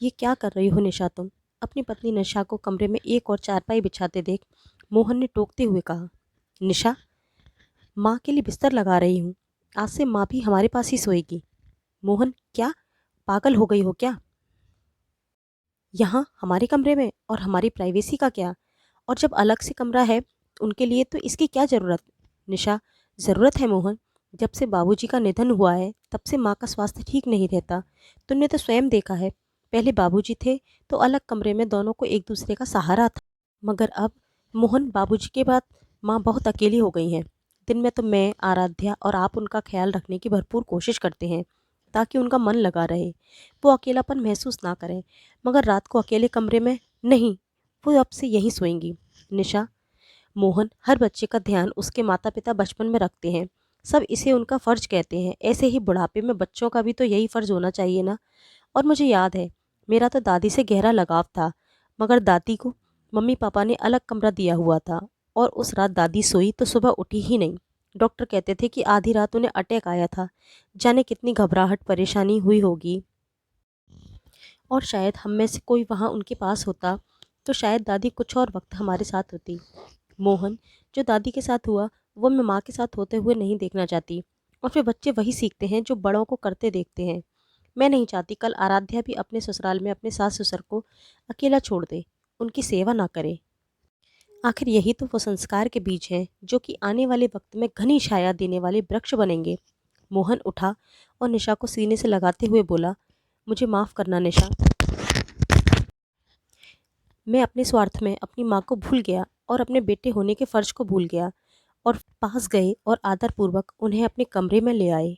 ये क्या कर रही हो निशा तुम? अपनी पत्नी निशा को कमरे में एक और चारपाई बिछाते देख मोहन ने टोकते हुए कहा। निशा, माँ के लिए बिस्तर लगा रही हूँ। आज से माँ भी हमारे पास ही सोएगी। मोहन, क्या पागल हो गई हो क्या? यहाँ हमारे कमरे में, और हमारी प्राइवेसी का क्या? और जब अलग से कमरा है उनके लिए तो इसकी क्या ज़रूरत? निशा, ज़रूरत है मोहन। जब से बाबूजी का निधन हुआ है तब से माँ का स्वास्थ्य ठीक नहीं रहता। तुमने तो स्वयं देखा है। पहले बाबूजी थे तो अलग कमरे में दोनों को एक दूसरे का सहारा था, मगर अब मोहन, बाबूजी के बाद माँ बहुत अकेली हो गई हैं। दिन में तो मैं, आराध्या और आप उनका ख्याल रखने की भरपूर कोशिश करते हैं ताकि उनका मन लगा रहे, वो अकेलापन महसूस ना करें। मगर रात को अकेले कमरे में नहीं, वो अब से यहीं सोएंगी। निशा, मोहन, हर बच्चे का ध्यान उसके माता पिता बचपन में रखते हैं। सब इसे उनका फ़र्ज कहते हैं। ऐसे ही बुढ़ापे में बच्चों का भी तो यही फ़र्ज होना चाहिए ना। और मुझे याद है, मेरा तो दादी से गहरा लगाव था, मगर दादी को मम्मी पापा ने अलग कमरा दिया हुआ था। और उस रात दादी सोई तो सुबह उठी ही नहीं। डॉक्टर कहते थे कि आधी रात उन्हें अटैक आया था। जाने कितनी घबराहट परेशानी हुई होगी। और शायद हम में से कोई वहाँ उनके पास होता तो शायद दादी कुछ और वक्त हमारे साथ होती। मोहन, जो दादी के साथ हुआ वो मैं माँ के साथ होते हुए नहीं देखना चाहती। और फिर बच्चे वही सीखते हैं जो बड़ों को करते देखते हैं। मैं नहीं चाहती कल आराध्या भी अपने ससुराल में अपने सास ससुर को अकेला छोड़ दे, उनकी सेवा ना करे। आखिर यही तो वो संस्कार के बीज हैं जो कि आने वाले वक्त में घनी छाया देने वाले वृक्ष बनेंगे। मोहन उठा और निशा को सीने से लगाते हुए बोला, मुझे माफ़ करना निशा। मैं अपने स्वार्थ में अपनी माँ को भूल गया और अपने बेटे होने के फ़र्ज को भूल गया। और पास गए और आदरपूर्वक उन्हें अपने कमरे में ले आए।